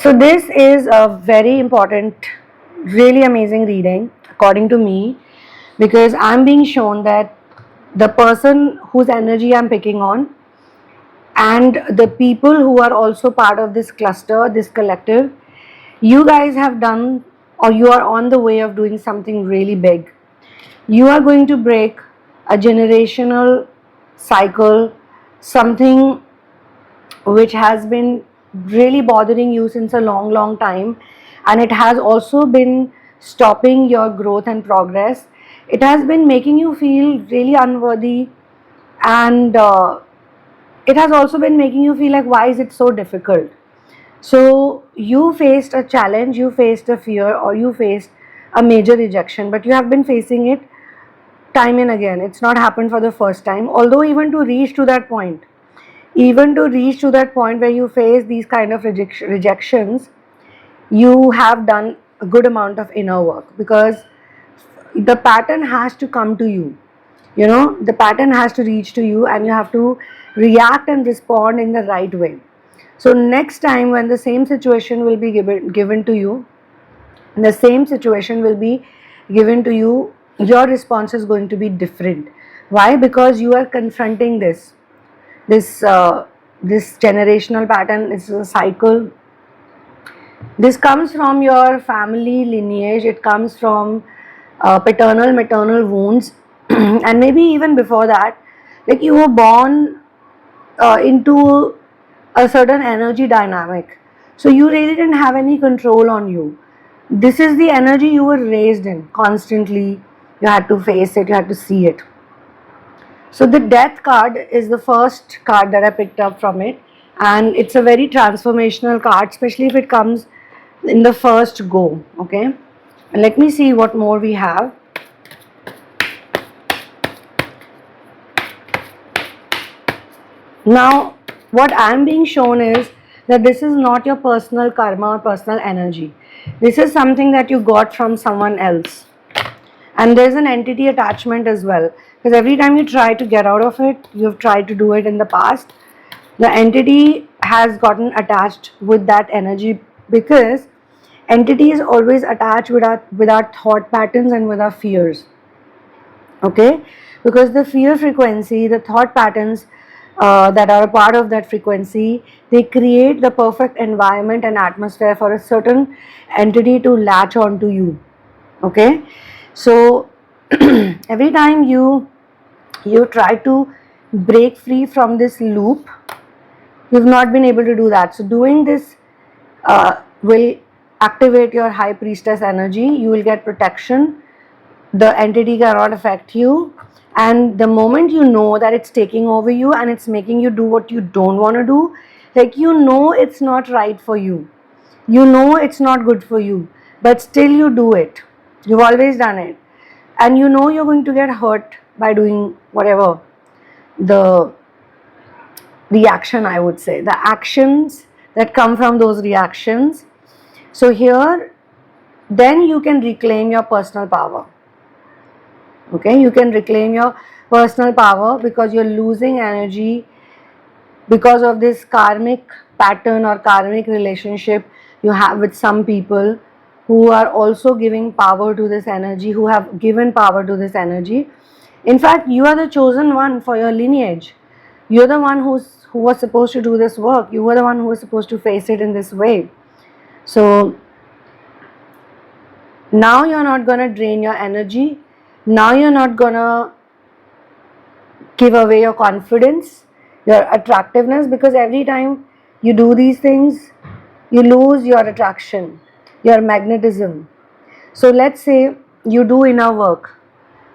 So this is a very important, really amazing reading according to me, because I'm being shown that the person whose energy I'm picking on and the people who are also part of this cluster, this collective, you guys have done, or you are on the way of doing something really big. You are going to break a generational cycle, something which has been really bothering you since a long time, and it has also been stopping your growth and progress. It has been making you feel really unworthy, and it has also been making you feel like, why is it so difficult? So you faced a challenge, you faced a fear, or you faced a major rejection, but you have been facing it time and again. It's not happened for the first time. Although even to reach to that point where you face these kind of rejections, you have done a good amount of inner work, because the pattern has to come to you. You know, the pattern has to reach to you, and you have to react and respond in the right way. So next time when the same situation will be given to you, the same situation will be given to you, your response is going to be different. Why? Because you are confronting this generational pattern. It's a cycle. This comes from your family lineage. It comes from paternal maternal wounds and maybe even before that, like you were born into a certain energy dynamic, so you really didn't have any control on you. This is the energy you were raised in constantly. You had to face it, you had to see it. So the death card is the first card that I picked up from it, and it's a very transformational card, especially if it comes in the first go. Okay, and let me see what more we have. Now, what I'm being shown is that this is not your personal karma or personal energy. This is something that you got from someone else. And there's an entity attachment as well. Because every time you try to get out of it, you've tried to do it in the past, the entity has gotten attached with that energy, because entity is always attached with our thought patterns and with our fears. Okay, because the fear frequency, the thought patterns that are a part of that frequency, they create the perfect environment and atmosphere for a certain entity to latch on to you. Okay, so every time you try to break free from this loop, you've not been able to do that. So doing this will activate your high priestess energy. You will get protection. The entity cannot affect you, and the moment you know that it's taking over you and it's making you do what you don't want to do, like you know it's not right for you, you know it's not good for you, but still you do it. You've always done it, and you know you're going to get hurt by doing whatever the reaction, I would say, the actions that come from those reactions. So here, then you can reclaim your personal power. Okay, you can reclaim your personal power, because you're losing energy because of this karmic pattern or karmic relationship you have with some people who are also giving power to this energy, who have given power to this energy. In fact, you are the chosen one for your lineage. You're the one who was supposed to do this work. You were the one who was supposed to face it in this way. So now you're not going to drain your energy. Now you're not going to give away your confidence, your attractiveness, because every time you do these things, you lose your attraction, your magnetism. So let's say you do inner work.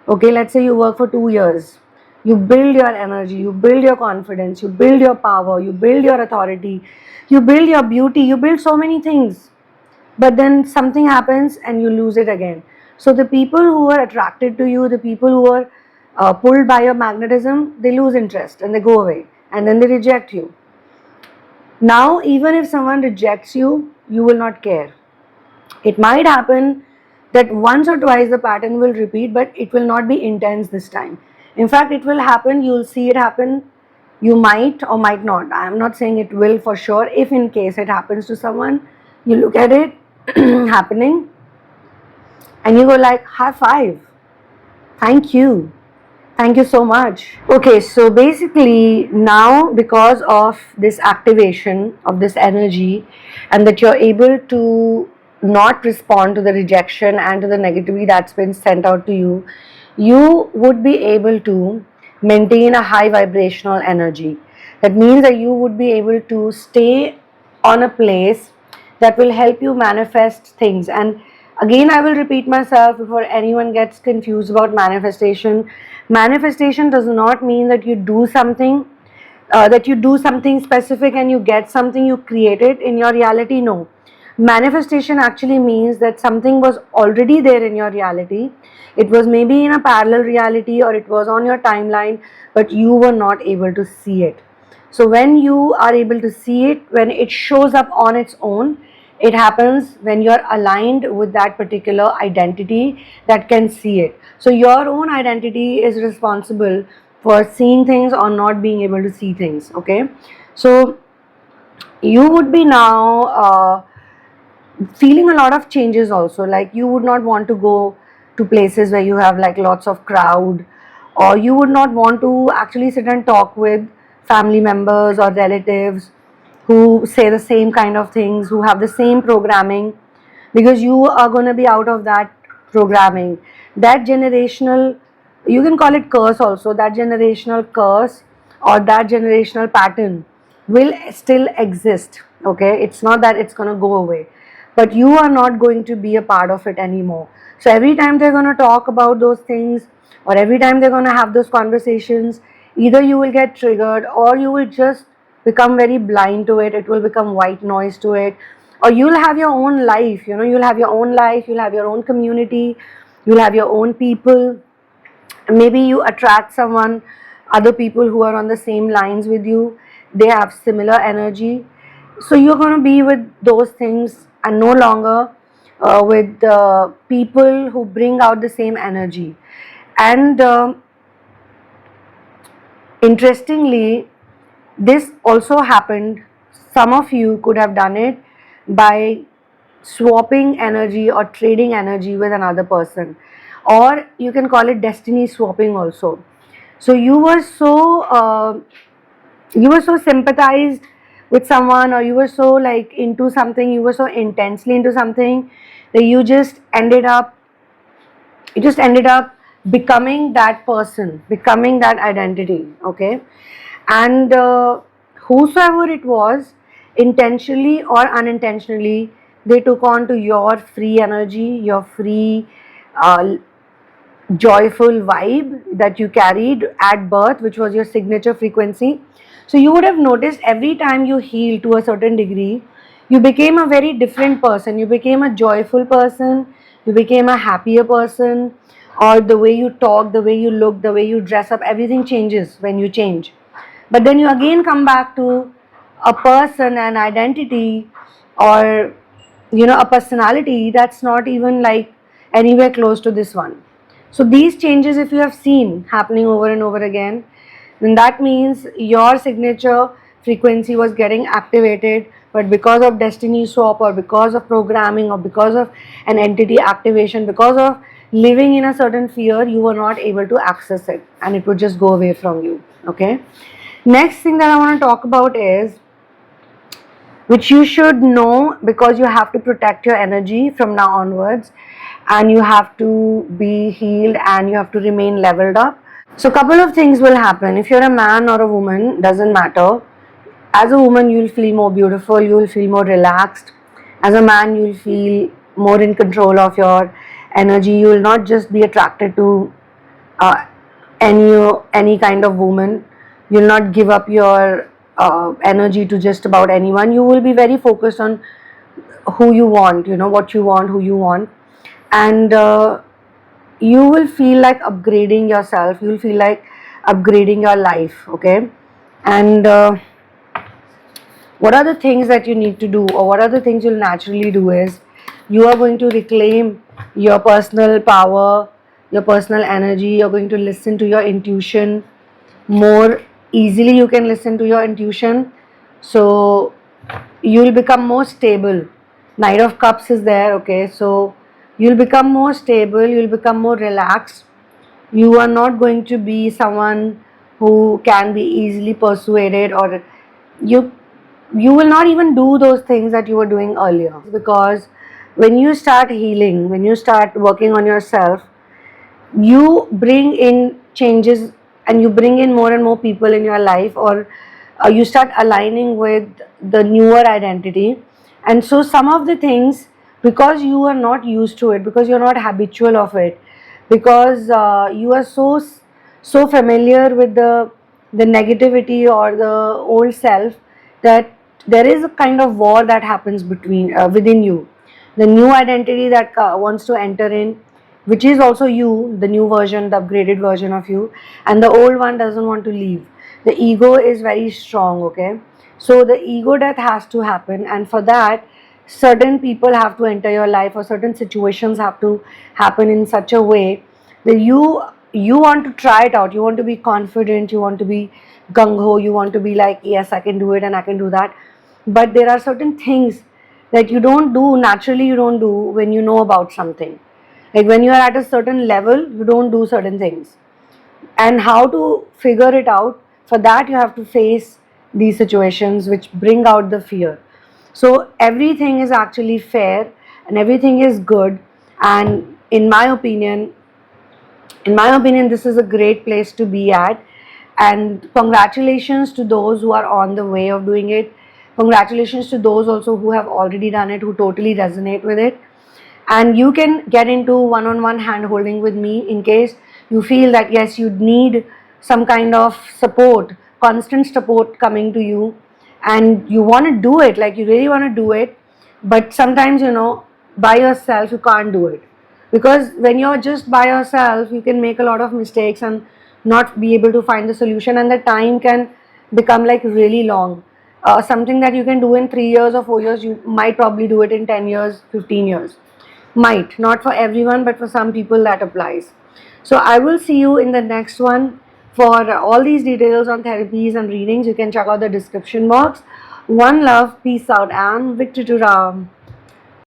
Okay, let's say you work for 2 years. You build your energy, you build your confidence, you build your power, you build your authority, you build your beauty, you build so many things. But then something happens and you lose it again. So the people who are attracted to you, the people who are pulled by your magnetism, they lose interest and they go away, and then they reject you. Now, even if someone rejects you, you will not care. It might happen that once or twice the pattern will repeat, but it will not be intense this time. In fact, it will happen, you'll see it happen. You might or might not. I am not saying it will for sure. If in case it happens to someone, You look at it happening and you go like, high five, thank you. Thank you so much. Okay, so basically now because of this activation of this energy and that you're able to not respond to the rejection and to the negativity that's been sent out to you, you would be able to maintain a high vibrational energy. That means that you would be able to stay on a place that will help you manifest things. And again, I will repeat myself before anyone gets confused about manifestation. Manifestation does not mean that you do something, specific and you get something, you create it in your reality. No. Manifestation actually means that something was already there in your reality. It was maybe in a parallel reality or it was on your timeline, but you were not able to see it. So when you are able to see it, when it shows up on its own, it happens when you're aligned with that particular identity that can see it. So your own identity is responsible for seeing things or not being able to see things. Okay, so you would be now feeling a lot of changes also. Like you would not want to go to places where you have like lots of crowd, or you would not want to actually sit and talk with family members or relatives who say the same kind of things, who have the same programming, because you are going to be out of that programming. That generational, you can call it curse also, that generational curse or that generational pattern will still exist. Okay, it's not that it's going to go away, but you are not going to be a part of it anymore. So every time they're going to talk about those things, or every time they're going to have those conversations, either you will get triggered or you will just become very blind to it. It will become white noise to it, or you'll have your own life. You'll have your own life, you'll have your own community, you'll have your own people. Maybe you attract someone, other people who are on the same lines with you, they have similar energy, so you're going to be with those things and no longer with people who bring out the same energy. And interestingly, this also happened, some of you could have done it by swapping energy or trading energy with another person, or you can call it destiny swapping also. So you were so sympathized with someone, or you were so like into something, you were so intensely into something, that you just ended up becoming that person, becoming that identity. Okay, and whosoever it was, intentionally or unintentionally, they took on to your free energy, your free uh, joyful vibe that you carried at birth, which was your signature frequency. So you would have noticed every time you healed to a certain degree, you became a very different person. You became a joyful person, you became a happier person, or the way you talk, the way you look, the way you dress up, everything changes when you change. But then you again come back to a person, an identity, or a personality that's not even like anywhere close to this one. So these changes, if you have seen happening over and over again, then that means your signature frequency was getting activated, but because of destiny swap, or because of programming, or because of an entity activation, because of living in a certain fear, you were not able to access it, and it would just go away from you. Okay, next thing that I want to talk about is, which you should know, because you have to protect your energy from now onwards, and you have to be healed and you have to remain leveled up. So couple of things will happen. If you're a man or a woman, doesn't matter. As a woman, you'll feel more beautiful, you'll feel more relaxed. As a man, you'll feel more in control of your energy. You will not just be attracted to uh, any kind of woman. You'll not give up your energy to just about anyone. You will be very focused on who you want, what you want, who you want, and you will feel like upgrading yourself. You will feel like upgrading your life. Okay, and what are the things that you need to do, or what are the things you'll naturally do is, you are going to reclaim your personal power, your personal energy. You're going to listen to your intuition more easily. You can listen to your intuition, so you'll become more stable. Knight of Cups is there, okay? So you'll become more stable, you'll become more relaxed. You are not going to be someone who can be easily persuaded, or you you will not even do those things that you were doing earlier, because when you start healing, when you start working on yourself, you bring in changes and you bring in more and more people in your life, or you start aligning with the newer identity. And so some of the things, because you are not used to it, because you're not habitual of it, because you are so familiar with the negativity or the old self, that there is a kind of war that happens between within you. The new identity that wants to enter in, which is also you, the new version, the upgraded version of you, and the old one doesn't want to leave. The ego is very strong, okay? So the ego death has to happen, and for that, certain people have to enter your life, or certain situations have to happen in such a way that you want to try it out, you want to be confident, you want to be gung-ho, you want to be like, yes, I can do it and I can do that. But there are certain things that you don't do naturally, you don't do when you know about something. Like when you are at a certain level, you don't do certain things. And how to figure it out? For that, you have to face these situations which bring out the fear. So everything is actually fair and everything is good. And in my opinion, this is a great place to be at. And congratulations to those who are on the way of doing it. Congratulations to those also who have already done it, who totally resonate with it. And you can get into one-on-one hand holding with me in case you feel that yes, you need some kind of support, constant support coming to you, and you want to do it, like you really want to do it, but sometimes by yourself you can't do it, because when you're just by yourself you can make a lot of mistakes and not be able to find the solution, and the time can become like really long. Something that you can do in 3 years or 4 years, you might probably do it in 10 years, 15 years. Might not for everyone, but for some people that applies. So I will see you in the next one. For all these details on therapies and readings, you can check out the description box. One love, peace out, and victory to Ram.